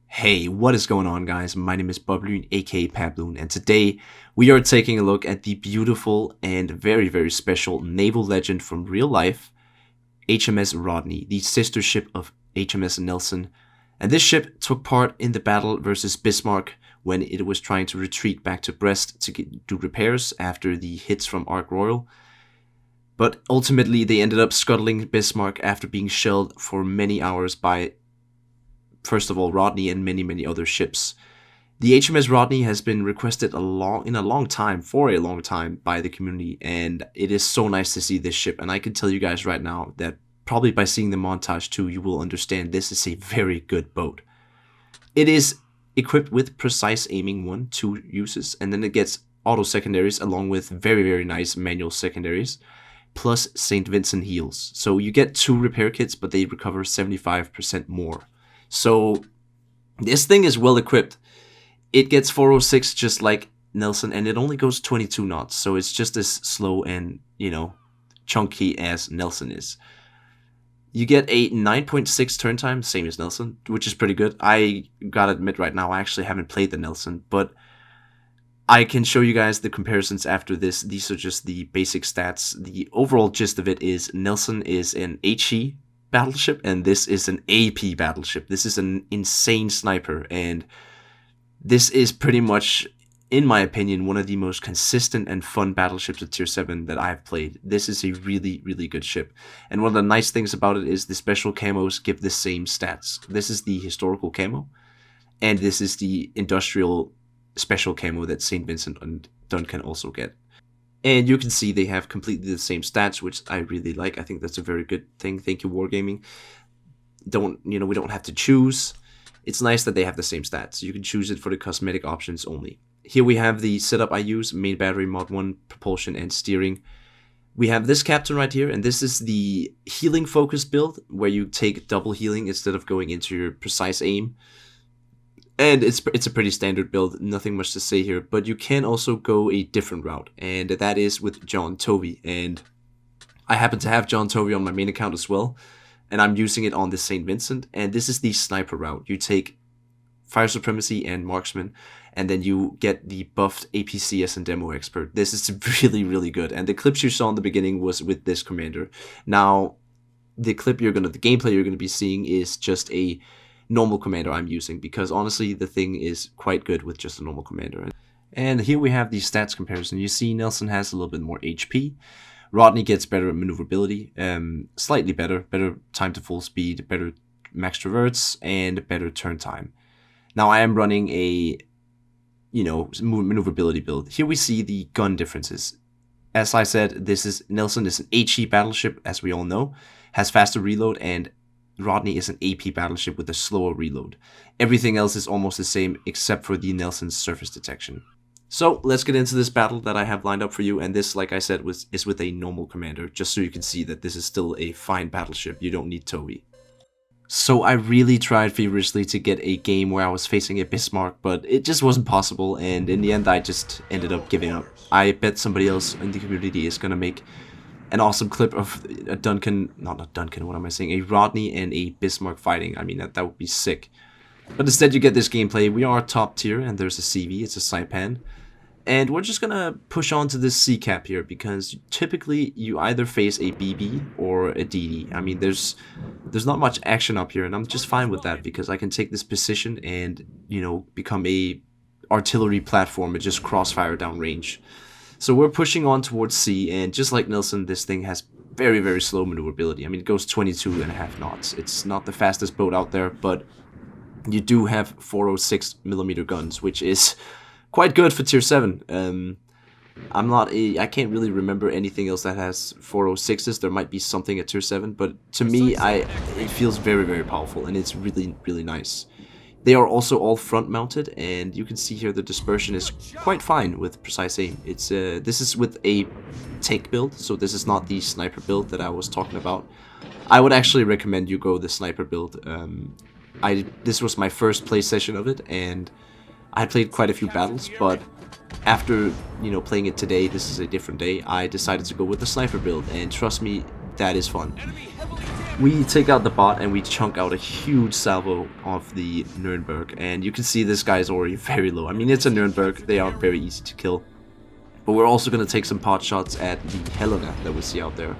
Hey, what is going on, guys? My name is BobLyn, aka PabLoon, and today we are taking a look at the beautiful and very, very special naval legend from real life, HMS Rodney, the sister ship of HMS Nelson. And this ship took part in the battle versus Bismarck when it was trying to retreat back to Brest to do repairs after the hits from Ark Royal. But ultimately, they ended up scuttling Bismarck after being shelled for many hours by, first of all, Rodney and many, many other ships. The HMS Rodney has been requested for a long time by the community, and it is so nice to see this ship. And I can tell you guys right now that probably by seeing the montage too, you will understand this is a very good boat. It is equipped with precise aiming 2 uses, and then it gets auto secondaries along with very, very nice manual secondaries, plus St. Vincent heals. So you get 2 repair kits, but they recover 75% more. So this thing is well equipped. It gets 406 just like Nelson, and it only goes 22 knots. So it's just as slow and, chunky as Nelson is. You get a 9.6 turn time, same as Nelson, which is pretty good. I gotta admit right now, I actually haven't played the Nelson, but I can show you guys the comparisons after this. These are just the basic stats. The overall gist of it is Nelson is an HE battleship, and this is an AP battleship. This is an insane sniper, and this is pretty much, in my opinion, one of the most consistent and fun battleships of tier 7 that I've played. This is a really, really good ship, and one of the nice things about it is the special camos give the same stats. This is the historical camo, and this is the industrial special camo that St. Vincent and Duncan also get. And you can see they have completely the same stats, which I really like. I think that's a very good thing. Thank you, Wargaming. We don't have to choose. It's nice that they have the same stats. You can choose it for the cosmetic options only. Here we have the setup I use: main battery, mod 1, propulsion, and steering. We have this captain right here, and this is the healing focus build, where you take double healing instead of going into your precise aim. And it's a pretty standard build, nothing much to say here, but you can also go a different route, and that is with John Tovey. And I happen to have John Tovey on my main account as well, and I'm using it on the St. Vincent, and this is the sniper route. You take Fire Supremacy and Marksman, and then you get the buffed APCS and Demo Expert. This is really, really good, and the clips you saw in the beginning was with this commander. Now, the gameplay you're going to be seeing is just a normal commander I'm using, because honestly the thing is quite good with just a normal commander. And here we have the stats comparison. You see Nelson has a little bit more HP. Rodney gets better maneuverability, slightly better time to full speed, better max traverse, and better turn time. Now I am running a maneuverability build. Here we see the gun differences. As I said, Nelson is an HE battleship, as we all know, has faster reload, and Rodney is an AP battleship with a slower reload. Everything else is almost the same except for the Nelson's surface detection. So let's get into this battle that I have lined up for you, and this, like I said, is with a normal commander, just so you can see that this is still a fine battleship. You don't need Toby. So I really tried feverishly to get a game where I was facing a Bismarck, but it just wasn't possible, and in the end I just ended up giving up. I bet somebody else in the community is gonna make an awesome clip of a Duncan, not a Duncan, what am I saying, a Rodney and a Bismarck fighting. I mean, that would be sick. But instead you get this gameplay. We are top tier, and there's a CV, it's a Saipan. And we're just gonna push on to this C-cap here, because typically you either face a BB or a DD. I mean, there's not much action up here, and I'm just fine with that, because I can take this position and, you know, become a artillery platform and just crossfire down range. So we're pushing on towards C, and just like Nelson, this thing has very, very slow maneuverability. I mean, it goes 22.5 knots. It's not the fastest boat out there, but you do have 406mm guns, which is quite good for tier 7. I can't really remember anything else that has 406s. There might be something at tier 7, but to me, it feels very, very powerful, and it's really, really nice. They are also all front mounted, and you can see here the dispersion is quite fine with precise aim. It's this is with a tank build, so this is not the sniper build that I was talking about. I would actually recommend you go the sniper build. This was my first play session of it, and I had played quite a few battles, but after, you know, playing it today, this is a different day, I decided to go with the sniper build, and trust me, that is fun. We take out the bot and we chunk out a huge salvo of the Nuremberg, and you can see this guy is already very low. I mean, it's a Nuremberg, they are very easy to kill, but we're also going to take some pot shots at the Helena that we see out there.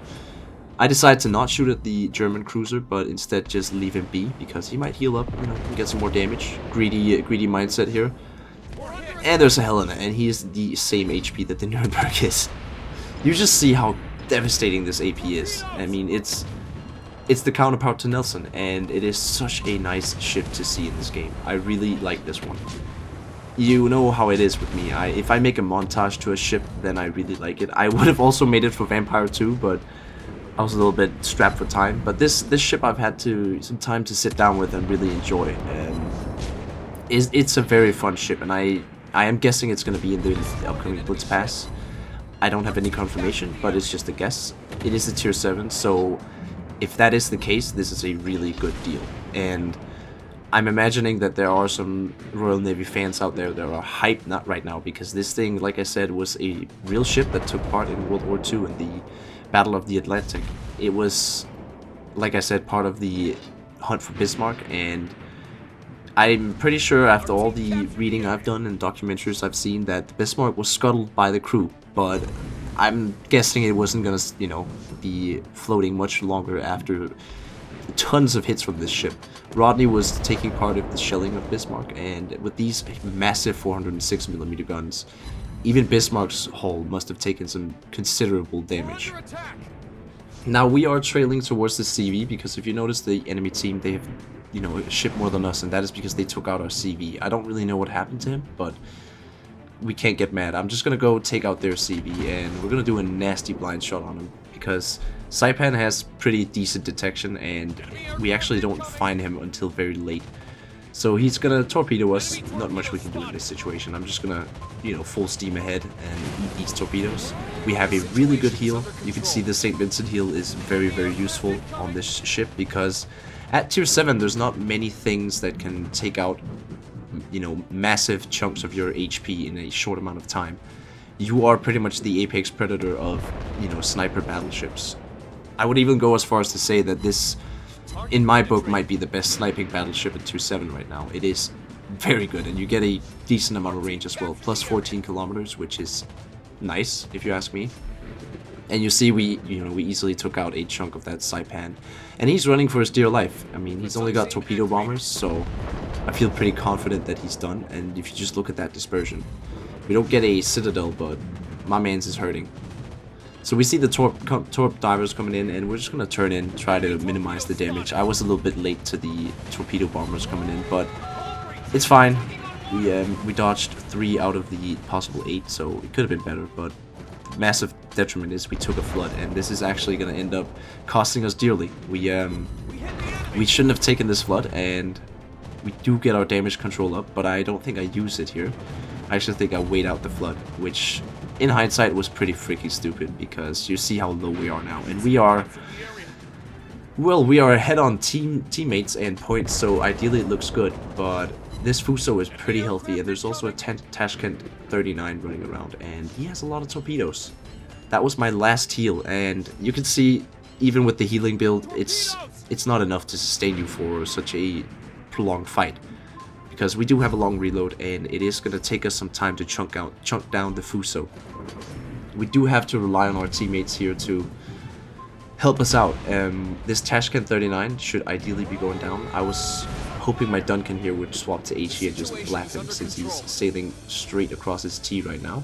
I decided to not shoot at the German cruiser, but instead just leave him be, because he might heal up, you know, and get some more damage. Greedy mindset here. And there's a Helena, and he is the same HP that the Nuremberg is. You just see how devastating this AP is. I mean, it's the counterpart to Nelson, and it is such a nice ship to see in this game. I really like this one. You know how it is with me. If I make a montage to a ship, then I really like it. I would have also made it for Vampire 2, but I was a little bit strapped for time. But this ship I've had some time to sit down with and really enjoy. It's a very fun ship, and I am guessing it's going to be in the upcoming Blitz Pass. I don't have any confirmation, but it's just a guess. It is a tier 7, so if that is the case, this is a really good deal. And I'm imagining that there are some Royal Navy fans out there that are hyped, not right now, because this thing, like I said, was a real ship that took part in World War II in the Battle of the Atlantic. It was, like I said, part of the hunt for Bismarck, and I'm pretty sure after all the reading I've done and documentaries I've seen that Bismarck was scuttled by the crew, but I'm guessing it wasn't gonna, you know, be floating much longer after tons of hits from this ship. Rodney was taking part of the shelling of Bismarck, and with these massive 406mm guns, even Bismarck's hull must have taken some considerable damage. Now we are trailing towards the CV, because if you notice the enemy team, they have, you know, a ship more than us, and that is because they took out our CV. I don't really know what happened to him, but we can't get mad. I'm just gonna go take out their CV, and we're gonna do a nasty blind shot on him, because Saipan has pretty decent detection, and we actually don't find him until very late. So he's gonna torpedo us. Not much we can do in this situation. I'm just gonna, you know, full steam ahead and eat these torpedoes. We have a really good heal. You can see the St. Vincent heal is very, very useful on this ship, because at tier 7 there's not many things that can take out, you know, massive chunks of your HP in a short amount of time. You are pretty much the apex predator of, you know, sniper battleships. I would even go as far as to say that this, in my book, might be the best sniping battleship at tier 7 right now. It is very good, and you get a decent amount of range as well, plus 14 kilometers, which is nice if you ask me. And you see, we easily took out a chunk of that Saipan, and he's running for his dear life. I mean, he's only got torpedo bombers, so I feel pretty confident that he's done. And if you just look at that dispersion, we don't get a citadel, but my man's is hurting. So we see the torp divers coming in, and we're just gonna turn in, try to minimize the damage. I was a little bit late to the torpedo bombers coming in, but it's fine. We dodged 3 out of the possible 8, so it could have been better, but massive detriment is we took a flood, and this is actually going to end up costing us dearly. We shouldn't have taken this flood, and we do get our damage control up, but I don't think I use it here. I actually think I wait out the flood, which in hindsight was pretty freaking stupid because you see how low we are now, and we are, well, we are ahead on teammates and points, so ideally it looks good, but this Fuso is pretty healthy, and there's also a Tashkent 39 running around, and he has a lot of torpedoes. That was my last heal, and you can see, even with the healing build, it's not enough to sustain you for such a prolonged fight. Because we do have a long reload, and it is going to take us some time to chunk down the Fuso. We do have to rely on our teammates here to help us out. This Tashkent 39 should ideally be going down. I was hoping my Duncan here would swap to HE and just blast him, since he's sailing straight across his T right now.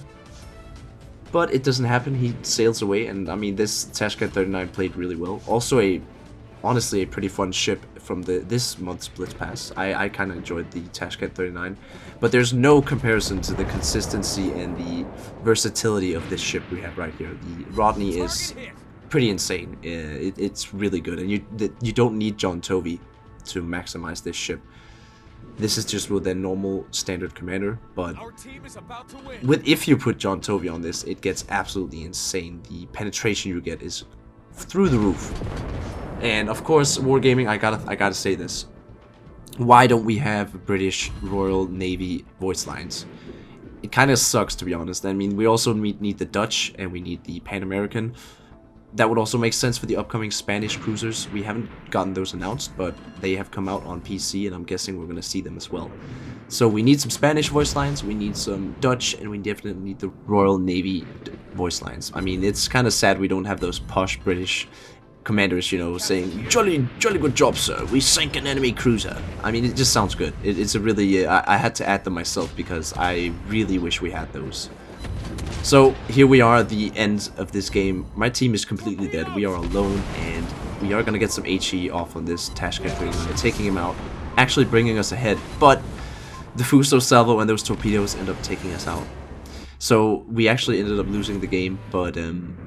But it doesn't happen. He sails away, and I mean, this Tashkent 39 played really well. Also honestly a pretty fun ship from this month's Blitz Pass. I kind of enjoyed the Tashkent 39, but there's no comparison to the consistency and the versatility of this ship we have right here. The Rodney is pretty insane. It's really good, and you don't need John Tovey to maximize this ship. This is just with their normal standard commander, but if you put John Tovey on this, it gets absolutely insane. The penetration you get is through the roof. And of course, Wargaming, I gotta say this. Why don't we have British Royal Navy voice lines? It kind of sucks, to be honest. I mean, we also need the Dutch, and we need the Pan American. That would also make sense for the upcoming Spanish cruisers. We haven't gotten those announced, but they have come out on PC, and I'm guessing we're going to see them as well. So we need some Spanish voice lines, we need some Dutch, and we definitely need the Royal Navy voice lines. I mean, it's kind of sad we don't have those posh British commanders, you know, saying, jolly good job, sir, we sank an enemy cruiser. I mean, it just sounds good. It's a really, I had to add them myself because I really wish we had those. So here we are at the end of this game. My team is completely dead. We are alone, and we are going to get some HE off on this Tashkent 39, taking him out, actually bringing us ahead, but the Fuso salvo and those torpedoes end up taking us out. So we actually ended up losing the game, but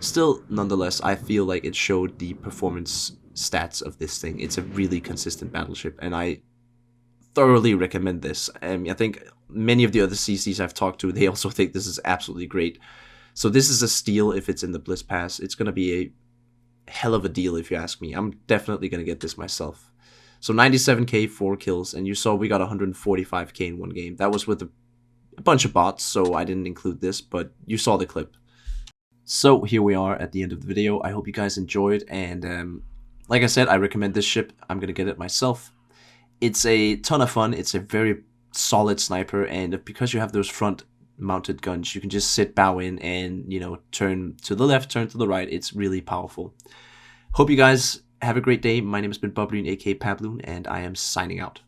still, nonetheless, I feel like it showed the performance stats of this thing. It's a really consistent battleship, and I thoroughly recommend this. I think many of the other CCs I've talked to, they also think this is absolutely great. So this is a steal if it's in the Blitz Pass. It's going to be a hell of a deal if you ask me. I'm definitely going to get this myself. So 97k, 4 kills, and you saw we got 145k in one game. That was with a bunch of bots, so I didn't include this, but you saw the clip. So here we are at the end of the video. I hope you guys enjoyed, and like I said, I recommend this ship. I'm going to get it myself. It's a ton of fun. It's a very solid sniper, and because you have those front mounted guns, you can just sit, bow in, and, you know, turn to the left, turn to the right. It's really powerful. Hope you guys have a great day. My name has been BobLyn, aka PabLoon, and I am signing out.